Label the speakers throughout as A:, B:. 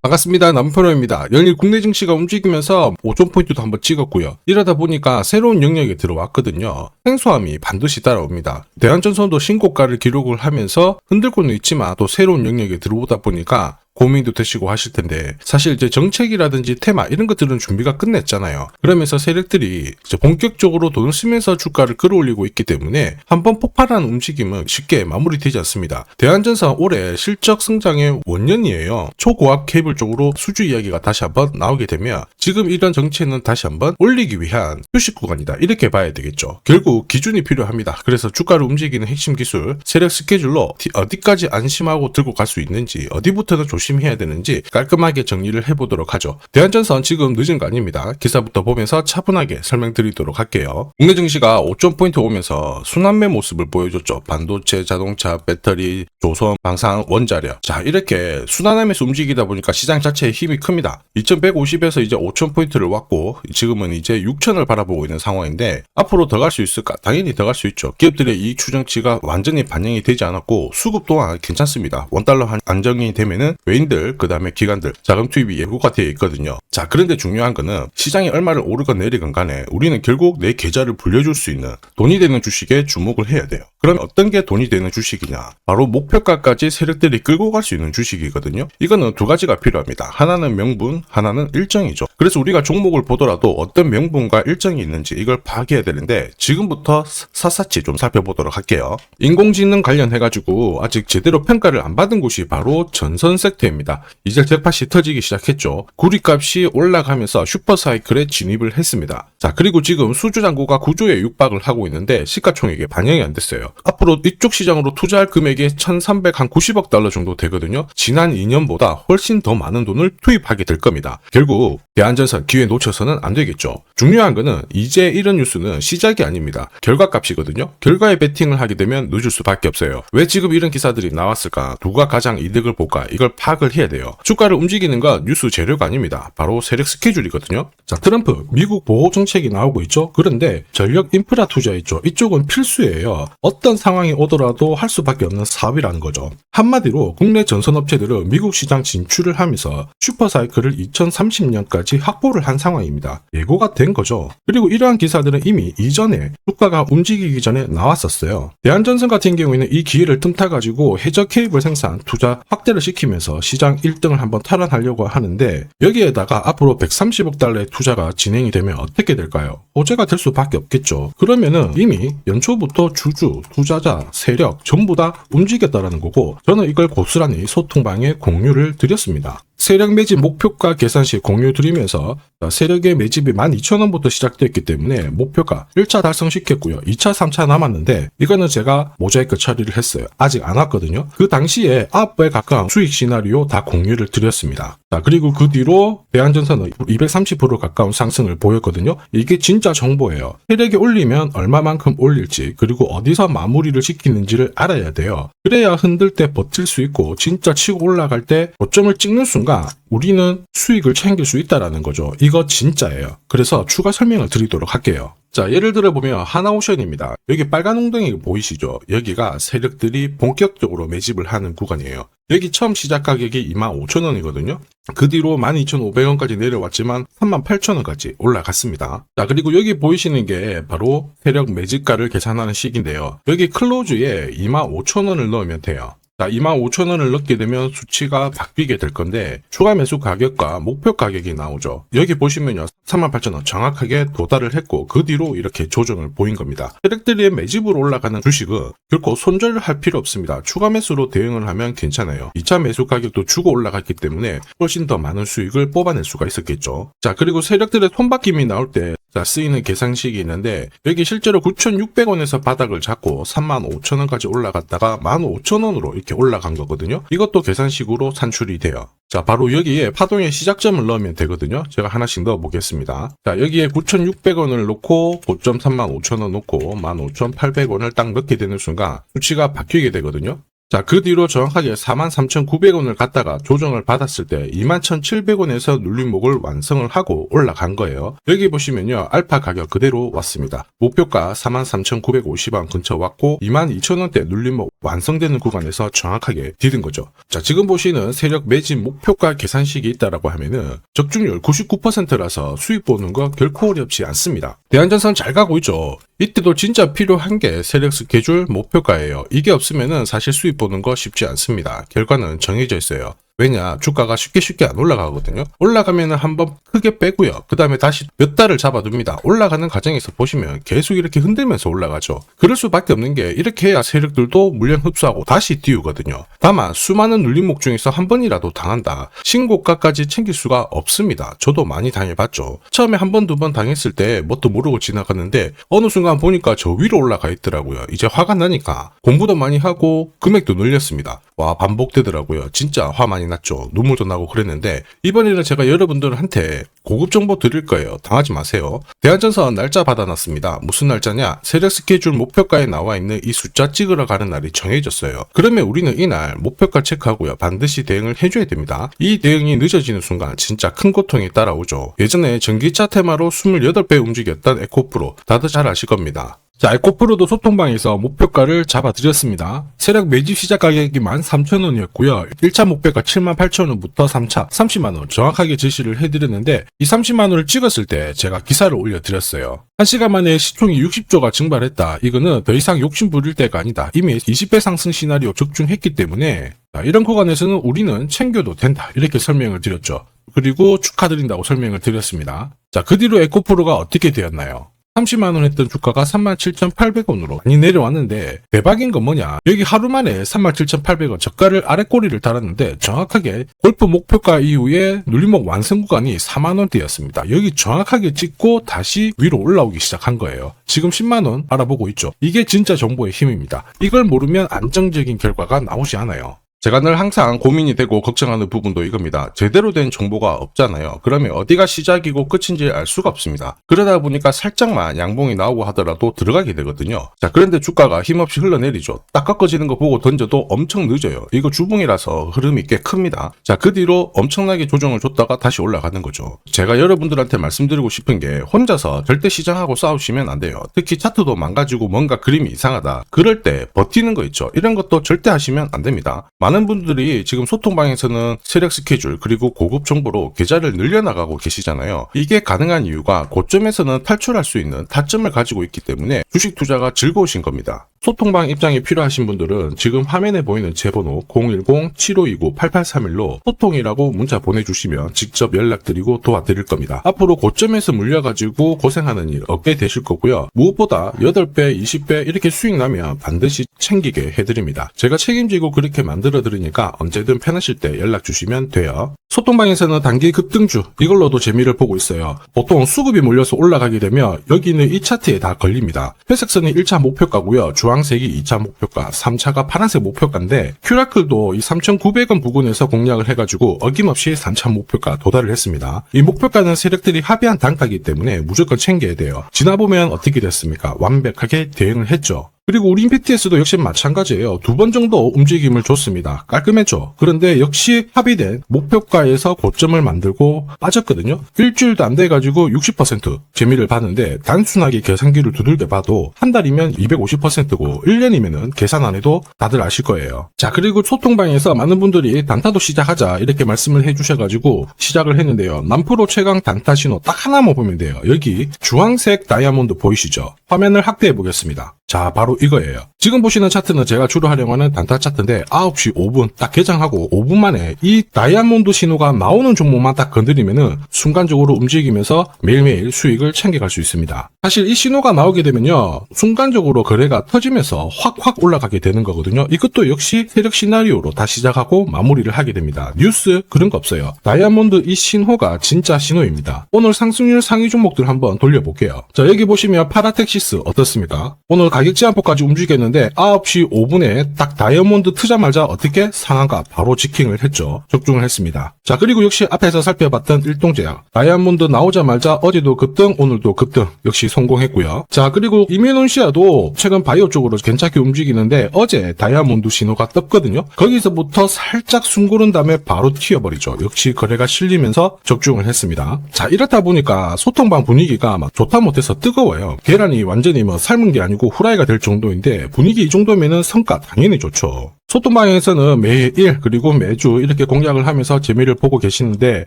A: 반갑습니다. 남편호입니다. 연일 국내 증시가 움직이면서 5,000포인트도 한번 찍었고요. 이러다 보니까 새로운 영역에 들어왔거든요. 생소함이 반드시 따라옵니다. 대한전선도 신고가를 기록을 하면서 흔들고는 있지만 또 새로운 영역에 들어오다 보니까 고민도 되시고 하실 텐데, 사실 이제 정책이라든지 테마 이런 것들은 준비가 끝냈잖아요. 그러면서 세력들이 이제 본격적으로 돈을 쓰면서 주가를 끌어올리고 있기 때문에 한번 폭발하는 움직임은 쉽게 마무리되지 않습니다. 대한전선 올해 실적 성장의 원년이에요. 초고압 케이블 쪽으로 수주 이야기가 다시 한번 나오게 되면 지금 이런 정체는 다시 한번 올리기 위한 휴식 구간이다, 이렇게 봐야 되겠죠. 결국 기준이 필요합니다. 그래서 주가를 움직이는 핵심 기술, 세력 스케줄로 어디까지 안심하고 들고 갈 수 있는지, 어디부터는 조심해야 되는지 깔끔하게 정리를 해보도록 하죠. 대한전선 지금 늦은 거 아닙니다. 기사부터 보면서 차분하게 설명드리도록 할게요. 국내 증시가 5,000포인트 오면서 순환매 모습을 보여줬죠. 반도체, 자동차, 배터리, 조선, 방산, 원자력. 자, 이렇게 순환하면서 움직이다 보니까 시장 자체의 힘이 큽니다. 2,150에서 이제 5,000포인트를 왔고 지금은 이제 6,000을 바라보고 있는 상황인데, 앞으로 더 갈 수 있을까? 당연히 더 갈 수 있죠. 기업들의 이익 추정치가 완전히 반영이 되지 않았고 수급 또한 괜찮습니다. 원달러 안정이 되면은 외인들, 그 다음에 기관들 자금 투입이 예고가 되어 있거든요. 자, 그런데 중요한 거는 시장이 얼마를 오르건 내리건 간에 우리는 결국 내 계좌를 불려줄 수 있는 돈이 되는 주식에 주목을 해야 돼요. 그럼 어떤 게 돈이 되는 주식이냐? 바로 목표가까지 세력들이 끌고 갈 수 있는 주식이거든요. 이거는 두 가지가 필요합니다. 하나는 명분, 하나는 일정이죠. 그래서 우리가 종목을 보더라도 어떤 명분과 일정이 있는지 이걸 파악해야 되는데, 지금부터 샅샅이 좀 살펴보도록 할게요. 인공지능 관련해가지고 아직 제대로 평가를 안 받은 곳이 바로 전선 섹터입니다. 이제 잭팟이 터지기 시작했죠. 구리값이 올라가면서 슈퍼사이클에 진입을 했습니다. 자, 그리고 지금 수주잔고가 구조에 육박을 하고 있는데 시가총액에 반영이 안 됐어요. 앞으로 이쪽 시장으로 투자할 금액이 1,390억 달러 정도 되거든요. 지난 2년보다 훨씬 더 많은 돈을 투입하게 될 겁니다. 결국 대한전선 기회 놓쳐서는 안 되겠죠. 중요한 거는 이제 이런 뉴스는 시작이 아닙니다. 결과값이거든요. 결과에 베팅을 하게 되면 늦을 수밖에 없어요. 왜 지금 이런 기사들이 나왔을까? 누가 가장 이득을 볼까? 이걸 파악을 해야 돼요. 주가를 움직이는 건 뉴스 재료가 아닙니다. 바로 세력 스케줄이거든요. 자, 트럼프 미국 보호 정책이 나오고 있죠. 그런데 전력 인프라 투자 있죠. 이쪽은 필수예요. 어떤 상황이 오더라도 할 수밖에 없는 사업이라는 거죠. 한마디로 국내 전선업체들은 미국 시장 진출을 하면서 슈퍼사이클을 2030년까지 확보를 한 상황입니다. 예고가 된 거죠. 그리고 이러한 기사들은 이미 이전에 주가가 움직이기 전에 나왔었어요. 대한전선 같은 경우에는 이 기회를 틈타가지고 해저 케이블 생산 투자 확대를 시키면서 시장 1등을 한번 탈환하려고 하는데, 여기에다가 앞으로 130억 달러의 투자가 진행이 되면 어떻게 될까요? 호재가 될 수밖에 없겠죠. 그러면은 이미 연초부터 주주, 투자자, 세력 전부 다 움직였다라는 거고, 저는 이걸 고스란히 소통방에 공유를 드렸습니다. 세력 매집 목표가 계산 시 공유 드리면서 세력의 매집이 12,000원부터 시작됐기 때문에 목표가 1차 달성시켰고요. 2차, 3차 남았는데 이거는 제가 모자이크 처리를 했어요. 아직 안 왔거든요. 그 당시에 9배에 가까운 수익 시나리오 다 공유를 드렸습니다. 자, 그리고 그 뒤로 대한전선은 230% 가까운 상승을 보였거든요. 이게 진짜 정보예요. 세력이 올리면 얼마만큼 올릴지, 그리고 어디서 마무리를 시키는지를 알아야 돼요. 그래야 흔들 때 버틸 수 있고 진짜 치고 올라갈 때 고점을 찍는 순간 우리는 수익을 챙길 수 있다라는 거죠. 이거 진짜예요. 그래서 추가 설명을 드리도록 할게요. 자, 예를 들어 보면 하나오션입니다. 여기 빨간 웅덩이 보이시죠? 여기가 세력들이 본격적으로 매집을 하는 구간이에요. 여기 처음 시작 가격이 25,000원이거든요. 그 뒤로 12,500원까지 내려왔지만 38,000원까지 올라갔습니다. 자, 그리고 여기 보이시는 게 바로 세력 매집가를 계산하는 식인데요. 여기 클로즈에 25,000원을 넣으면 돼요. 자, 25,000원을 넣게 되면 수치가 바뀌게 될 건데 추가 매수 가격과 목표 가격이 나오죠. 여기 보시면요, 38,000원 정확하게 도달을 했고 그 뒤로 이렇게 조정을 보인 겁니다. 세력들의 매집으로 올라가는 주식은 결코 손절을 할 필요 없습니다. 추가 매수로 대응을 하면 괜찮아요. 2차 매수 가격도 주고 올라갔기 때문에 훨씬 더 많은 수익을 뽑아낼 수가 있었겠죠. 자, 그리고 세력들의 손바뀜이 나올 때 쓰이는 계산식이 있는데, 여기 실제로 9,600원에서 바닥을 잡고 35,000원까지 올라갔다가 15,000원으로 이렇게 올라간 거거든요. 이것도 계산식으로 산출이 돼요. 자, 바로 여기에 파동의 시작점을 넣으면 되거든요. 제가 하나씩 넣어 보겠습니다. 자, 여기에 9,600원을 놓고 고점 35,000원 놓고 15,800원을 딱 넣게 되는 순간 수치가 바뀌게 되거든요. 자, 그 뒤로 정확하게 43,900원을 갖다가 조정을 받았을 때 21,700원에서 눌림목을 완성을 하고 올라간 거예요. 여기 보시면요, 알파 가격 그대로 왔습니다. 목표가 43,950원 근처 왔고 22,000원대 눌림목 완성되는 구간에서 정확하게 디딘 거죠. 자, 지금 보시는 세력 매진 목표가 계산식이 있다라고 하면은 적중률 99%라서 수익 보는 거 결코 어렵지 않습니다. 대한전선 잘 가고 있죠. 이때도 진짜 필요한 게 세력 스케줄 목표가예요. 이게 없으면은 사실 수익 보는 거 쉽지 않습니다. 결과는 정해져 있어요. 왜냐, 주가가 쉽게 안 올라가거든요. 올라가면은 한번 크게 빼고요. 그 다음에 다시 몇 달을 잡아둡니다. 올라가는 과정에서 보시면 계속 이렇게 흔들면서 올라가죠. 그럴 수밖에 없는 게 이렇게 해야 세력들도 물량 흡수하고 다시 띄우거든요. 다만 수많은 눌림목 중에서 한 번이라도 당한다. 신고가까지 챙길 수가 없습니다. 저도 많이 당해봤죠. 처음에 한 번, 두 번 당했을 때 뭣도 모르고 지나갔는데 어느 순간 보니까 저 위로 올라가 있더라고요. 이제 화가 나니까 공부도 많이 하고 금액도 늘렸습니다. 와, 반복되더라고요. 진짜 화 많이 났죠. 눈물도 나고 그랬는데 이번에는 제가 여러분들한테 고급 정보 드릴 거예요. 당하지 마세요. 대한전선 날짜 받아놨습니다. 무슨 날짜냐? 세력 스케줄 목표가에 나와 있는 이 숫자 찍으러 가는 날이 정해졌어요. 그러면 우리는 이날 목표가 체크하고요. 반드시 대응을 해줘야 됩니다. 이 대응이 늦어지는 순간 진짜 큰 고통이 따라오죠. 예전에 전기차 테마로 28배 움직였던 에코프로 다들 잘 아실 겁니다. 자, 에코프로도 소통방에서 목표가를 잡아드렸습니다. 세력 매집 시작 가격이 13,000원이었고요. 1차 목표가 78,000원부터 3차 30만원 정확하게 제시를 해드렸는데 이 30만원을 찍었을 때 제가 기사를 올려드렸어요. 1시간 만에 시총이 60조가 증발했다. 이거는 더 이상 욕심 부릴 때가 아니다. 이미 20배 상승 시나리오 적중했기 때문에 이런 구간에서는 우리는 챙겨도 된다. 이렇게 설명을 드렸죠. 그리고 축하드린다고 설명을 드렸습니다. 자, 그 뒤로 에코프로가 어떻게 되었나요? 30만원 했던 주가가 37,800원으로 많이 내려왔는데 대박인 건 뭐냐, 여기 하루 만에 37,800원 저가를 아래 꼬리를 달았는데 정확하게 골프 목표가 이후에 눌림목 완성 구간이 4만원대였습니다. 여기 정확하게 찍고 다시 위로 올라오기 시작한 거예요. 지금 10만원 알아보고 있죠. 이게 진짜 정보의 힘입니다. 이걸 모르면 안정적인 결과가 나오지 않아요. 제가 늘 항상 고민이 되고 걱정하는 부분도 이겁니다. 제대로 된 정보가 없잖아요. 그러면 어디가 시작이고 끝인지 알 수가 없습니다. 그러다 보니까 살짝만 양봉이 나오고 하더라도 들어가게 되거든요. 자, 그런데 주가가 힘없이 흘러내리죠. 딱 꺾어지는 거 보고 던져도 엄청 늦어요. 이거 주봉이라서 흐름이 꽤 큽니다. 자, 그 뒤로 엄청나게 조정을 줬다가 다시 올라가는 거죠. 제가 여러분들한테 말씀드리고 싶은 게 혼자서 절대 시장하고 싸우시면 안 돼요. 특히 차트도 망가지고 뭔가 그림이 이상하다. 그럴 때 버티는 거 있죠. 이런 것도 절대 하시면 안 됩니다. 많은 분들이 지금 소통방에서는 세력 스케줄 그리고 고급 정보로 계좌를 늘려나가고 계시잖아요. 이게 가능한 이유가 고점에서는 탈출할 수 있는 타점을 가지고 있기 때문에 주식 투자가 즐거우신 겁니다. 소통방 입장이 필요하신 분들은 지금 화면에 보이는 제 번호 010-7529-8831로 소통이라고 문자 보내주시면 직접 연락드리고 도와드릴 겁니다. 앞으로 고점에서 물려가지고 고생하는 일 없게 되실 거고요. 무엇보다 8배, 20배 이렇게 수익 나면 반드시 챙기게 해드립니다. 제가 책임지고 그렇게 만들어드리니까 언제든 편하실 때 연락 주시면 돼요. 소통방에서는 단기 급등주 이걸로도 재미를 보고 있어요. 보통 수급이 몰려서 올라가게 되면 여기는 이 차트에 다 걸립니다. 회색선이 1차 목표가고요. 주황색이 2차 목표가, 3차가 파란색 목표가인데 큐라클도 이 3,900원 부근에서 공략을 해가지고 어김없이 3차 목표가 도달을 했습니다. 이 목표가는 세력들이 합의한 단가이기 때문에 무조건 챙겨야 돼요. 지나보면 어떻게 됐습니까? 완벽하게 대응을 했죠. 그리고 우리 임팩트에서도 역시 마찬가지예요. 2번 정도 움직임을 줬습니다. 깔끔했죠. 그런데 역시 합의된 목표가에서 고점을 만들고 빠졌거든요. 일주일도 안 돼가지고 60% 재미를 봤는데 단순하게 계산기를 두들겨 봐도 한 달이면 250%고 1년이면은 계산 안 해도 다들 아실 거예요. 자, 그리고 소통방에서 많은 분들이 단타도 시작하자 이렇게 말씀을 해주셔가지고 시작을 했는데요. 남프로 최강 단타 신호 딱 하나만 보면 돼요. 여기 주황색 다이아몬드 보이시죠? 화면을 확대해 보겠습니다. 자, 바로 이거예요. 지금 보시는 차트는 제가 주로 활용하는 단타 차트인데 9시 5분 딱 개장하고 5분 만에 이 다이아몬드 신호가 나오는 종목만 딱 건드리면은 순간적으로 움직이면서 매일매일 수익을 챙겨갈 수 있습니다. 사실 이 신호가 나오게 되면요, 순간적으로 거래가 터지면서 확 올라가게 되는 거거든요. 이것도 역시 세력 시나리오로 다 시작하고 마무리를 하게 됩니다. 뉴스 그런 거 없어요. 다이아몬드 이 신호가 진짜 신호입니다. 오늘 상승률 상위 종목들 한번 돌려볼게요. 자, 여기 보시면 파라텍시스 어떻습니까? 오늘 가격 제한폭까지 움직였는데 9시 5분에 딱 다이아몬드 트자마자 어떻게 상한가 바로 지킹을 했죠. 적중을 했습니다. 자, 그리고 역시 앞에서 살펴봤던 일동제약 다이아몬드 나오자마자 어제도 급등 오늘도 급등 역시 성공했고요. 자, 그리고 이메논시아도 최근 바이오 쪽으로 괜찮게 움직이는데 어제 다이아몬드 신호가 떴거든요. 거기서부터 살짝 숨고른 다음에 바로 튀어버리죠. 역시 거래가 실리면서 적중을 했습니다. 자, 이렇다 보니까 소통방 분위기가 막 좋다 못해서 뜨거워요. 계란이 완전히 뭐 삶은 게 아니고 후라이가 될 정도인데 분위기 이 정도면은 성과 당연히 좋죠. 소통방에서는 매일 그리고 매주 이렇게 공략을 하면서 재미를 보고 계시는데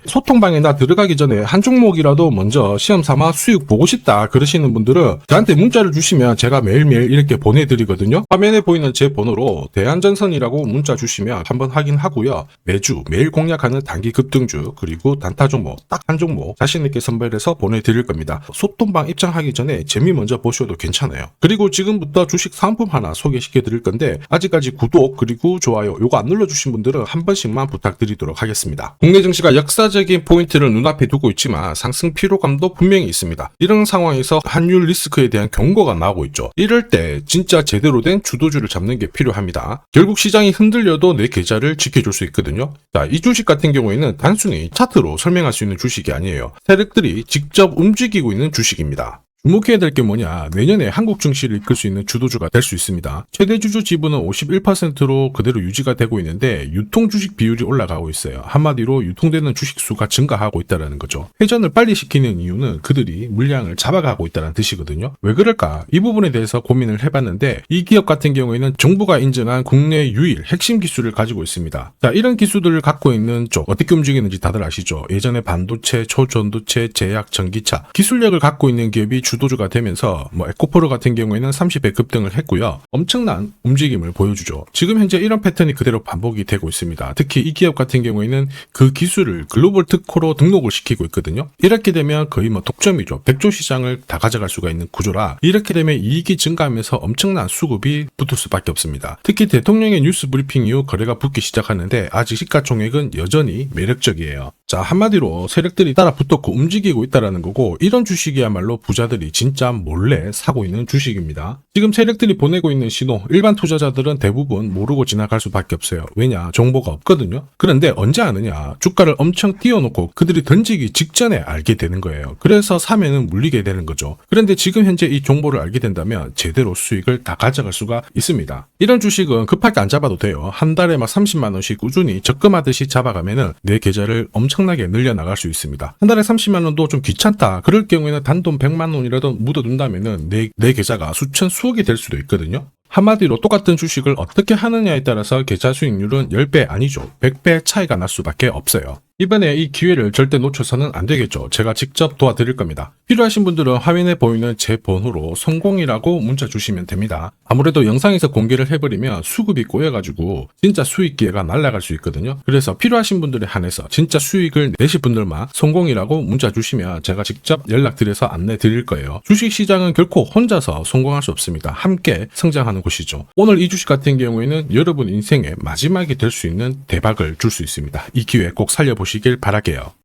A: 소통방에 나 들어가기 전에 한 종목이라도 먼저 시험 삼아 수익 보고 싶다 그러시는 분들은 저한테 문자를 주시면 제가 매일매일 이렇게 보내드리거든요. 화면에 보이는 제 번호로 대한전선이라고 문자 주시면 한번 확인하고요. 매주 매일 공략하는 단기 급등주 그리고 단타 종목 딱 한 종목 자신있게 선별해서 보내드릴 겁니다. 소통방 입장하기 전에 재미 먼저 보셔도 괜찮아요. 그리고 지금부터 주식 사은품 하나 소개시켜 드릴 건데 아직까지 구독 그리고 좋아요 요거 안 눌러주신 분들은 한 번씩만 부탁드리도록 하겠습니다. 국내 증시가 역사적인 포인트를 눈앞에 두고 있지만 상승 피로감도 분명히 있습니다. 이런 상황에서 환율 리스크에 대한 경고가 나오고 있죠. 이럴 때 진짜 제대로 된 주도주를 잡는 게 필요합니다. 결국 시장이 흔들려도 내 계좌를 지켜줄 수 있거든요. 자, 이 주식 같은 경우에는 단순히 차트로 설명할 수 있는 주식이 아니에요. 세력들이 직접 움직이고 있는 주식입니다. 주목해야 될 게 뭐냐, 내년에 한국 증시를 이끌 수 있는 주도주가 될 수 있습니다. 최대 주주 지분은 51%로 그대로 유지가 되고 있는데 유통 주식 비율이 올라가고 있어요. 한마디로 유통되는 주식 수가 증가하고 있다는 거죠. 회전을 빨리 시키는 이유는 그들이 물량을 잡아가고 있다는 뜻이거든요. 왜 그럴까? 이 부분에 대해서 고민을 해봤는데 이 기업 같은 경우에는 정부가 인정한 국내 유일 핵심 기술을 가지고 있습니다. 자, 이런 기술들을 갖고 있는 쪽 어떻게 움직이는지 다들 아시죠? 예전에 반도체, 초전도체, 제약, 전기차 기술력을 갖고 있는 기업이 주도주가 되면서 에코프로 같은 경우에는 30배 급등을 했고요. 엄청난 움직임을 보여주죠. 지금 현재 이런 패턴이 그대로 반복이 되고 있습니다. 특히 이 기업 같은 경우에는 그 기술을 글로벌 특허로 등록을 시키고 있거든요. 이렇게 되면 거의 독점이죠. 100조 시장을 다 가져갈 수가 있는 구조라 이렇게 되면 이익이 증가하면서 엄청난 수급이 붙을 수밖에 없습니다. 특히 대통령의 뉴스 브리핑 이후 거래가 붙기 시작하는데 아직 시가총액은 여전히 매력적이에요. 자, 한마디로 세력들이 따라 붙었고 움직이고 있다는 거고 이런 주식이야말로 부자들이 진짜 몰래 사고 있는 주식입니다. 지금 세력들이 보내고 있는 신호 일반 투자자들은 대부분 모르고 지나갈 수밖에 없어요. 왜냐? 정보가 없거든요. 그런데 언제 아느냐? 주가를 엄청 띄워놓고 그들이 던지기 직전에 알게 되는 거예요. 그래서 사면은 물리게 되는 거죠. 그런데 지금 현재 이 정보를 알게 된다면 제대로 수익을 다 가져갈 수가 있습니다. 이런 주식은 급하게 안 잡아도 돼요. 한 달에 30만 원씩 꾸준히 적금하듯이 잡아가면은 내 계좌를 엄청나게 늘려나갈 수 있습니다. 한 달에 30만 원도 좀 귀찮다. 그럴 경우에는 단돈 100만 원이라도 묻어둔다면은 내 계좌가 수천 수억이 될 수도 있거든요. 한마디로 똑같은 주식을 어떻게 하느냐에 따라서 계좌 수익률은 10배 아니죠. 100배 차이가 날 수밖에 없어요. 이번에 이 기회를 절대 놓쳐서는 안 되겠죠. 제가 직접 도와드릴 겁니다. 필요하신 분들은 화면에 보이는 제 번호로 성공이라고 문자 주시면 됩니다. 아무래도 영상에서 공개를 해버리면 수급이 꼬여가지고 진짜 수익 기회가 날아갈 수 있거든요. 그래서 필요하신 분들에 한해서 진짜 수익을 내실 분들만 성공이라고 문자 주시면 제가 직접 연락드려서 안내 드릴 거예요. 주식시장은 결코 혼자서 성공할 수 없습니다. 함께 성장하는 곳이죠. 오늘 이 주식 같은 경우에는 여러분 인생의 마지막이 될 수 있는 대박을 줄 수 있습니다. 이 기회 꼭 살려보시길 바랄게요.